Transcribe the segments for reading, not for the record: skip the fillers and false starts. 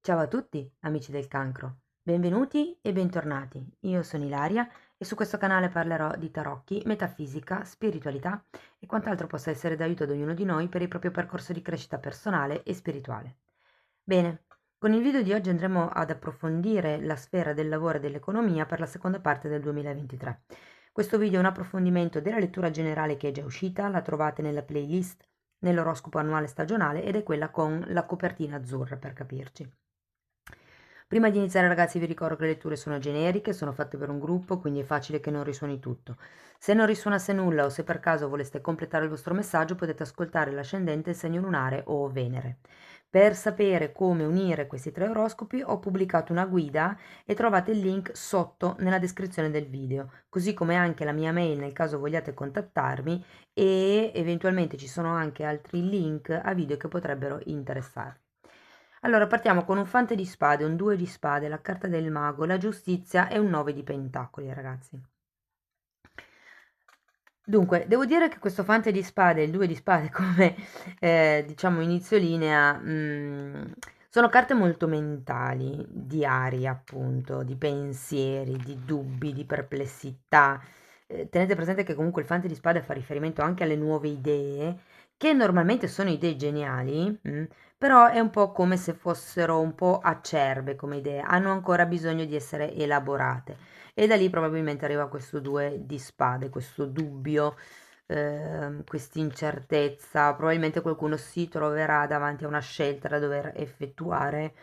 Ciao a tutti, amici del cancro. Benvenuti e bentornati. Io sono Ilaria e su questo canale parlerò di tarocchi, metafisica, spiritualità e quant'altro possa essere d'aiuto ad ognuno di noi per il proprio percorso di crescita personale e spirituale. Bene, con il video di oggi andremo ad approfondire la sfera del lavoro e dell'economia per la seconda parte del 2023. Questo video è un approfondimento della lettura generale che è già uscita, la trovate nella playlist nell'oroscopo annuale stagionale ed è quella con la copertina azzurra per capirci. Prima di iniziare ragazzi vi ricordo che le letture sono generiche, sono fatte per un gruppo, quindi è facile che non risuoni tutto. Se non risuonasse nulla o se per caso voleste completare il vostro messaggio potete ascoltare l'ascendente, il segno lunare o Venere. Per sapere come unire questi tre oroscopi ho pubblicato una guida e trovate il link sotto nella descrizione del video, così come anche la mia mail nel caso vogliate contattarmi e eventualmente ci sono anche altri link a video che potrebbero interessarvi. Allora, partiamo con un fante di spade, un 2 di spade, la carta del mago, la giustizia e un 9 di pentacoli, ragazzi. Dunque, devo dire che questo fante di spade e il 2 di spade come, diciamo, inizio linea, sono carte molto mentali, di aria appunto, di pensieri, di dubbi, di perplessità. Tenete presente che comunque il fante di spade fa riferimento anche alle nuove idee, che normalmente sono idee geniali, però è un po' come se fossero un po' acerbe come idee, hanno ancora bisogno di essere elaborate. E da lì probabilmente arriva questo 2 di spade, questo dubbio, questa incertezza. Probabilmente qualcuno si troverà davanti a una scelta da dover effettuare.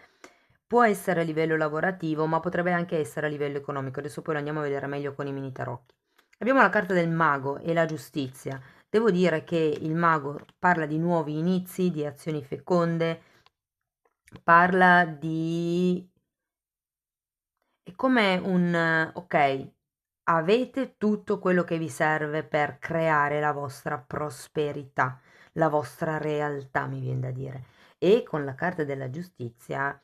Può essere a livello lavorativo, ma potrebbe anche essere a livello economico. Adesso poi lo andiamo a vedere meglio con i mini tarocchi. Abbiamo la carta del mago e la giustizia. Devo dire che il mago parla di nuovi inizi, di azioni feconde, parla di... è come un ok, avete tutto quello che vi serve per creare la vostra prosperità, la vostra realtà, mi viene da dire. E con la carta della giustizia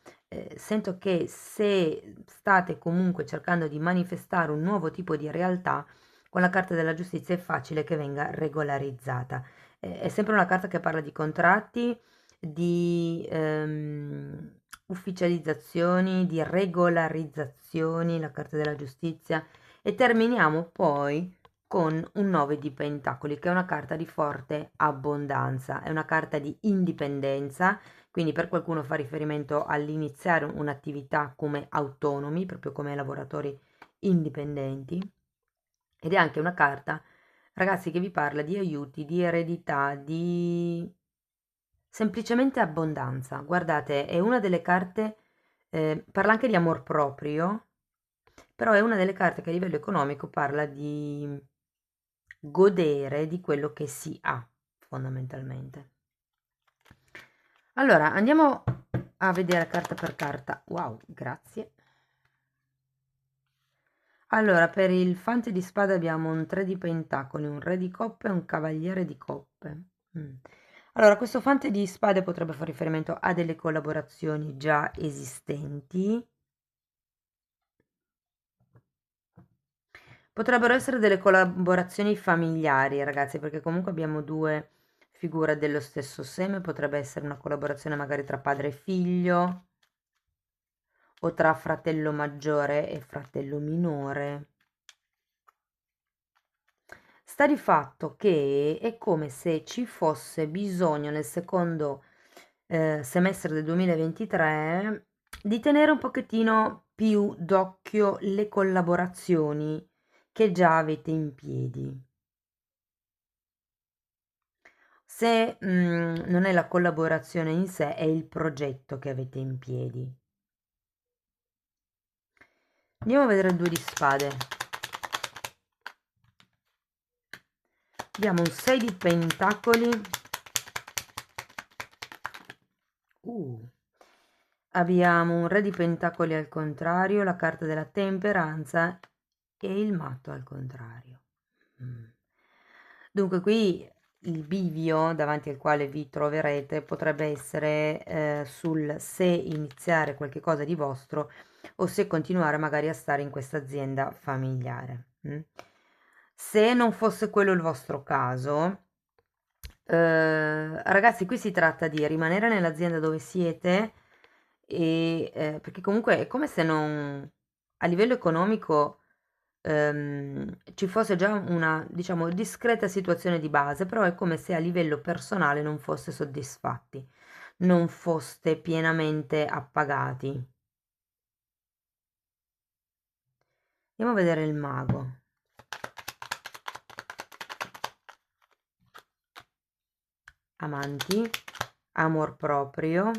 sento che se state comunque cercando di manifestare un nuovo tipo di realtà, con la carta della giustizia è facile che venga regolarizzata. È sempre una carta che parla di contratti, di ufficializzazioni, di regolarizzazioni, la carta della giustizia, e terminiamo poi con un 9 di pentacoli, che è una carta di forte abbondanza, è una carta di indipendenza, quindi per qualcuno fa riferimento all'iniziare un'attività come autonomi, proprio come lavoratori indipendenti, ed è anche una carta, ragazzi, che vi parla di aiuti, di eredità, di semplicemente abbondanza. Guardate, è una delle carte, parla anche di amor proprio, però è una delle carte che a livello economico parla di godere di quello che si ha, fondamentalmente. Allora, andiamo a vedere carta per carta. Wow, grazie. Allora, per il fante di spade abbiamo un 3 di pentacoli, un re di coppe e un cavaliere di coppe. Allora, questo fante di spade potrebbe fare riferimento a delle collaborazioni già esistenti. Potrebbero essere delle collaborazioni familiari, ragazzi, perché comunque abbiamo due figure dello stesso seme. Potrebbe essere una collaborazione magari tra padre e figlio o tra fratello maggiore e fratello minore. Sta di fatto che è come se ci fosse bisogno nel secondo semestre del 2023 di tenere un pochettino più d'occhio le collaborazioni che già avete in piedi. Se non è la collaborazione in sé, è il progetto che avete in piedi. Andiamo a vedere il 2 di spade. Abbiamo un 6 di pentacoli. Abbiamo un re di pentacoli al contrario, la carta della temperanza e il matto al contrario. Dunque qui il bivio davanti al quale vi troverete potrebbe essere sul se iniziare qualche cosa di vostro o se continuare magari a stare in questa azienda familiare. Se non fosse quello il vostro caso, ragazzi, qui si tratta di rimanere nell'azienda dove siete perché comunque è come se non, a livello economico ci fosse già una, diciamo, discreta situazione di base, però è come se a livello personale non foste soddisfatti, non foste pienamente appagati. Andiamo a vedere il mago. Amanti, amor proprio,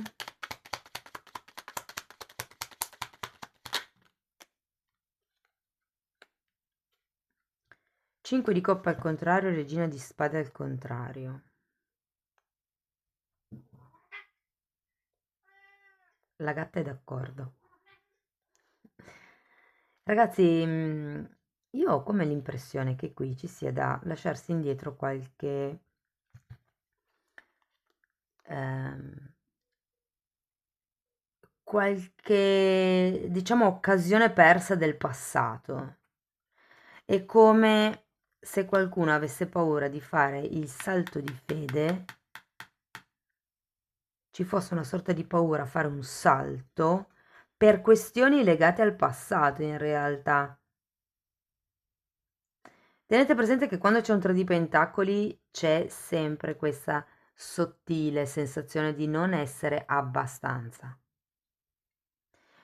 5 di coppa al contrario, regina di spade al contrario. La gatta è d'accordo. Ragazzi, io ho come l'impressione che qui ci sia da lasciarsi indietro ehm, qualche, diciamo, occasione persa del passato. È come se qualcuno avesse paura di fare il salto di fede, ci fosse una sorta di paura a fare un salto per questioni legate al passato in realtà. Tenete presente che quando c'è un 3 di pentacoli c'è sempre questa sottile sensazione di non essere abbastanza.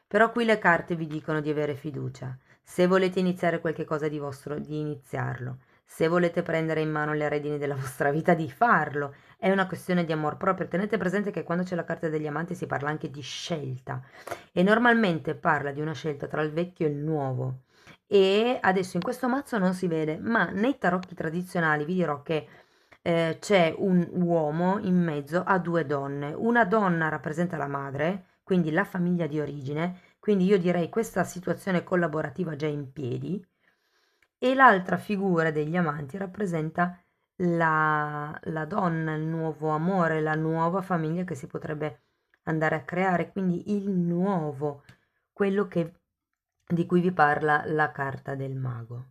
Però qui le carte vi dicono di avere fiducia. Se volete iniziare qualche cosa di vostro, di iniziarlo. Se volete prendere in mano le redini della vostra vita, di farlo. È una questione di amor proprio. Tenete presente che quando c'è la carta degli amanti si parla anche di scelta. E normalmente parla di una scelta tra il vecchio e il nuovo. E adesso in questo mazzo non si vede, ma nei tarocchi tradizionali vi dirò che c'è un uomo in mezzo a due donne. Una donna rappresenta la madre, quindi la famiglia di origine, quindi io direi questa situazione collaborativa già in piedi, e l'altra figura degli amanti rappresenta la donna, il nuovo amore, la nuova famiglia che si potrebbe andare a creare, quindi il nuovo, quello di cui vi parla la carta del mago.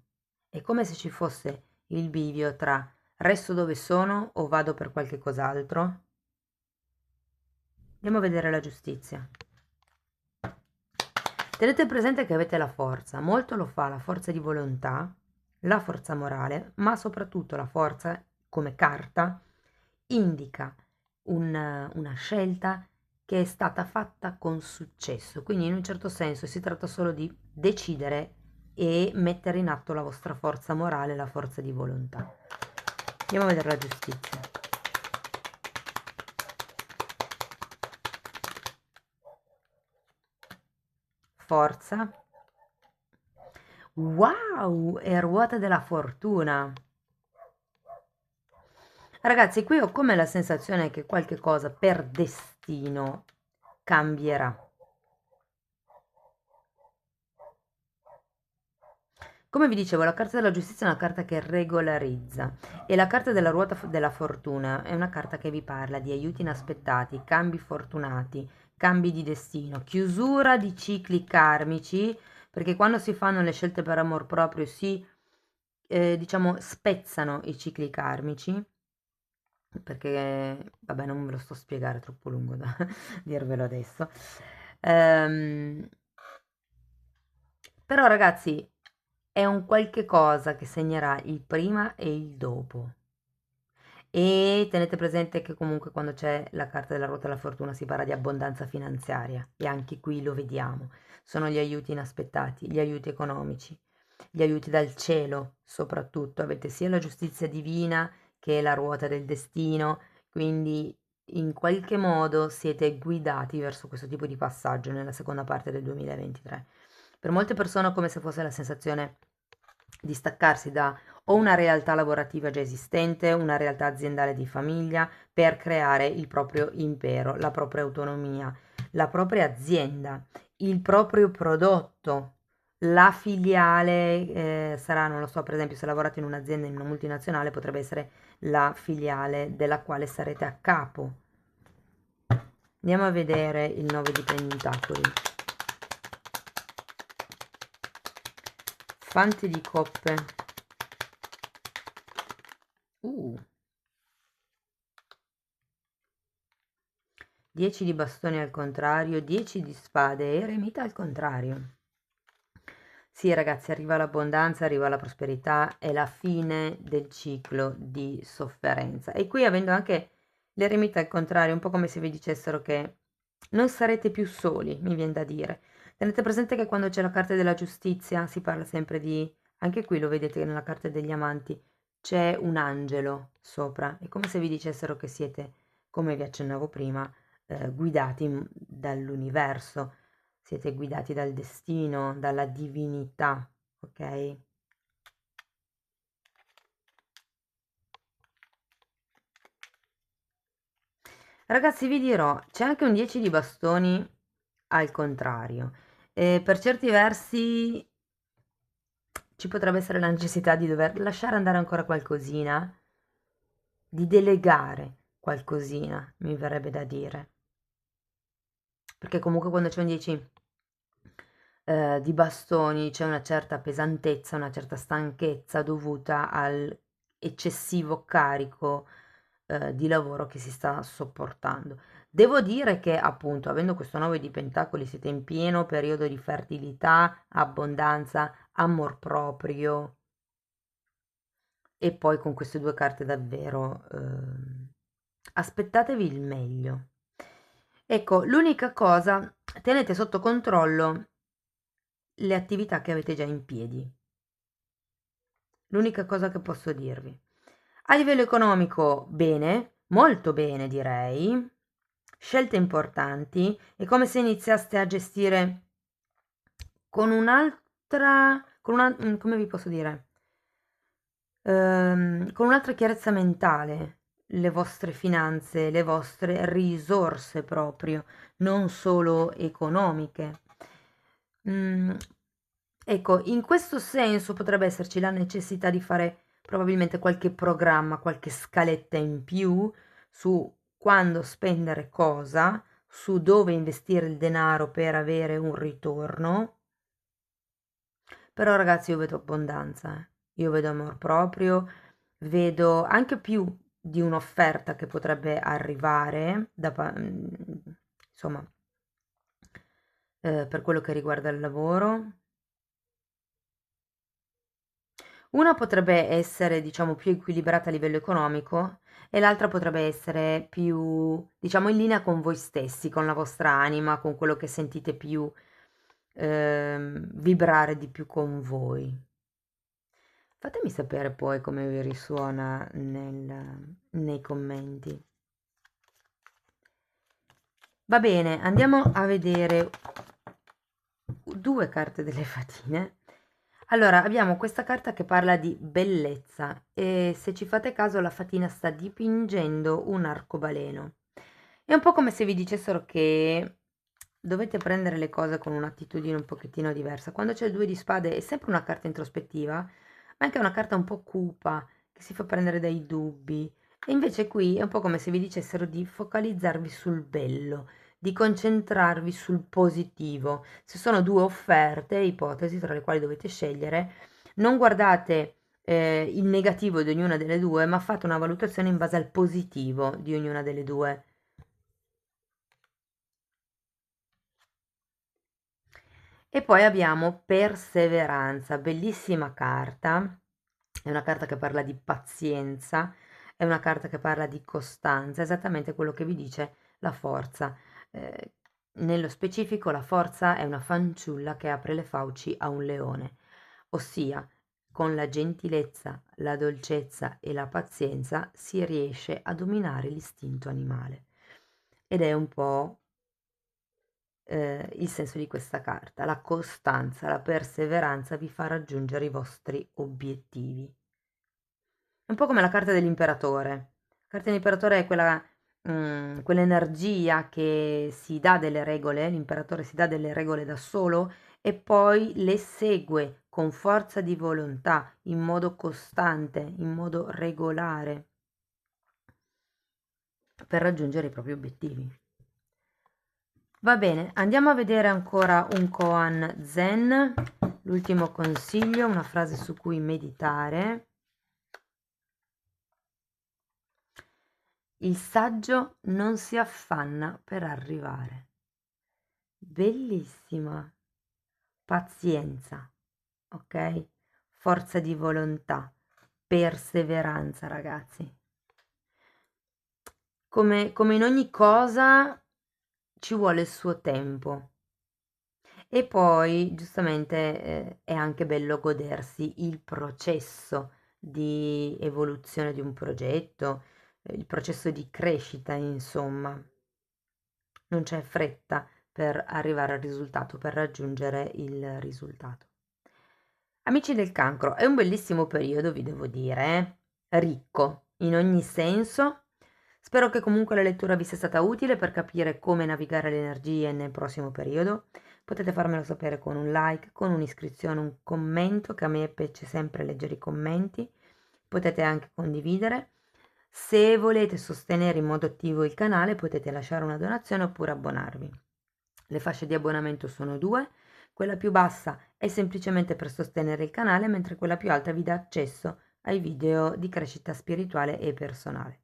È come se ci fosse il bivio tra resto dove sono o vado per qualche cos'altro. Andiamo a vedere la giustizia. Tenete presente che avete la forza, molto lo fa la forza di volontà, la forza morale, ma soprattutto la forza come carta indica una scelta che è stata fatta con successo, quindi in un certo senso si tratta solo di decidere e mettere in atto la vostra forza morale, la forza di volontà. Andiamo a vedere la giustizia. Forza. Wow, è ruota della fortuna. Ragazzi, qui ho come la sensazione che qualche cosa per destino cambierà. Come vi dicevo, la carta della giustizia è una carta che regolarizza e la carta della ruota della fortuna è una carta che vi parla di aiuti inaspettati, cambi fortunati, cambi di destino, chiusura di cicli karmici, perché quando si fanno le scelte per amor proprio si, diciamo, spezzano i cicli karmici, perché, vabbè, non ve lo sto a spiegare, è troppo lungo da dirvelo adesso. Ehm, Però ragazzi, è un qualche cosa che segnerà il prima e il dopo. E tenete presente che comunque quando c'è la carta della ruota della fortuna si parla di abbondanza finanziaria e anche qui lo vediamo. Sono gli aiuti inaspettati, gli aiuti economici, gli aiuti dal cielo soprattutto. Avete sia la giustizia divina che la ruota del destino, quindi in qualche modo siete guidati verso questo tipo di passaggio nella seconda parte del 2023. Per molte persone è come se fosse la sensazione di staccarsi da o una realtà lavorativa già esistente, una realtà aziendale di famiglia, per creare il proprio impero, la propria autonomia, la propria azienda, il proprio prodotto. La filiale sarà, non lo so, per esempio se lavorate in un'azienda, in una multinazionale, potrebbe essere la filiale della quale sarete a capo. Andiamo a vedere il 9 di pentacoli. Fante di coppe. Uh. 10 di bastoni al contrario, 10 di spade e eremita al contrario. Sì, ragazzi, arriva l'abbondanza, arriva la prosperità, è la fine del ciclo di sofferenza. E qui, avendo anche l'eremita al contrario, un po' come se vi dicessero che non sarete più soli, mi viene da dire. Tenete presente che quando c'è la carta della giustizia si parla sempre di, anche qui lo vedete nella carta degli amanti, c'è un angelo sopra. È come se vi dicessero che siete, come vi accennavo prima, guidati dall'universo, siete guidati dal destino, dalla divinità, ok? Ragazzi, vi dirò, c'è anche un 10 di bastoni al contrario. Per certi versi ci potrebbe essere la necessità di dover lasciare andare ancora qualcosina, di delegare qualcosina, mi verrebbe da dire. Perché comunque quando c'è un 10 di bastoni c'è una certa pesantezza, una certa stanchezza dovuta al eccessivo carico di lavoro che si sta sopportando. Devo dire che appunto, avendo questo 9 di pentacoli, siete in pieno periodo di fertilità, abbondanza, amor proprio, e poi con queste due carte davvero aspettatevi il meglio. Ecco, l'unica cosa, tenete sotto controllo le attività che avete già in piedi. L'unica cosa che posso dirvi. A livello economico, bene, molto bene direi. Scelte importanti. È come se iniziaste a gestire con un'altra, come vi posso dire? Con un'altra chiarezza mentale le vostre finanze, le vostre risorse proprio, non solo economiche. Ecco, in questo senso potrebbe esserci la necessità di fare probabilmente qualche programma, qualche scaletta in più su quando spendere cosa, su dove investire il denaro per avere un ritorno. Però ragazzi, io vedo abbondanza, io vedo amor proprio, vedo anche più di un'offerta che potrebbe arrivare insomma, per quello che riguarda il lavoro. Una potrebbe essere, diciamo, più equilibrata a livello economico e l'altra potrebbe essere più, diciamo, in linea con voi stessi, con la vostra anima, con quello che sentite più vibrare di più con voi. Fatemi sapere poi come vi risuona nei commenti. Va bene, andiamo a vedere due carte delle fatine. Allora, abbiamo questa carta che parla di bellezza e se ci fate caso la fatina sta dipingendo un arcobaleno. È un po' come se vi dicessero che dovete prendere le cose con un'attitudine un pochettino diversa. Quando c'è il 2 di spade è sempre una carta introspettiva, ma anche una carta un po' cupa, che si fa prendere dai dubbi. E invece qui è un po' come se vi dicessero di focalizzarvi sul bello, di concentrarvi sul positivo. Se sono due offerte, ipotesi tra le quali dovete scegliere, non guardate il negativo di ognuna delle due, ma fate una valutazione in base al positivo di ognuna delle due. E poi abbiamo perseveranza, bellissima carta, è una carta che parla di pazienza, è una carta che parla di costanza, esattamente quello che vi dice la forza. Eh, Nello specifico la forza è una fanciulla che apre le fauci a un leone, ossia con la gentilezza, la dolcezza e la pazienza si riesce a dominare l'istinto animale. Ed è un po' il senso di questa carta. La costanza, la perseveranza vi fa raggiungere i vostri obiettivi. È un po' come la carta dell'imperatore. La carta dell'imperatore è quell'energia che si dà delle regole, l'imperatore si dà delle regole da solo e poi le segue con forza di volontà, in modo costante, in modo regolare, per raggiungere i propri obiettivi. Va bene, andiamo a vedere ancora un koan zen, l'ultimo consiglio, una frase su cui meditare. Il saggio non si affanna per arrivare. Bellissima. Pazienza, ok? Forza di volontà, perseveranza, ragazzi. Come in ogni cosa ci vuole il suo tempo. E poi, giustamente, è anche bello godersi il processo di evoluzione di un progetto, il processo di crescita, insomma. Non c'è fretta per arrivare al risultato, per raggiungere il risultato. Amici del cancro, è un bellissimo periodo, vi devo dire, ricco in ogni senso. Spero che comunque la lettura vi sia stata utile per capire come navigare le energie nel prossimo periodo. Potete farmelo sapere con un like, con un'iscrizione, un commento, che a me piace sempre leggere i commenti. Potete anche condividere. Se volete sostenere in modo attivo il canale, potete lasciare una donazione oppure abbonarvi. Le fasce di abbonamento sono due. Quella più bassa è semplicemente per sostenere il canale, mentre quella più alta vi dà accesso ai video di crescita spirituale e personale.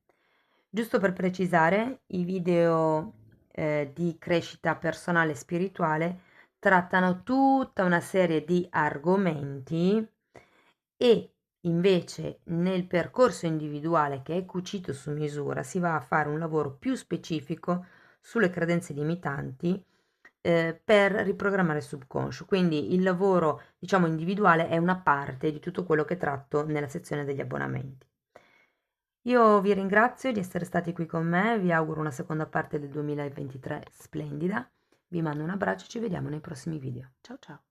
Giusto per precisare, i video di crescita personale e spirituale trattano tutta una serie di argomenti e invece nel percorso individuale, che è cucito su misura, si va a fare un lavoro più specifico sulle credenze limitanti per riprogrammare il subconscio. Quindi il lavoro, diciamo, individuale è una parte di tutto quello che tratto nella sezione degli abbonamenti. Io vi ringrazio di essere stati qui con me, vi auguro una seconda parte del 2023 splendida, vi mando un abbraccio e ci vediamo nei prossimi video. Ciao ciao!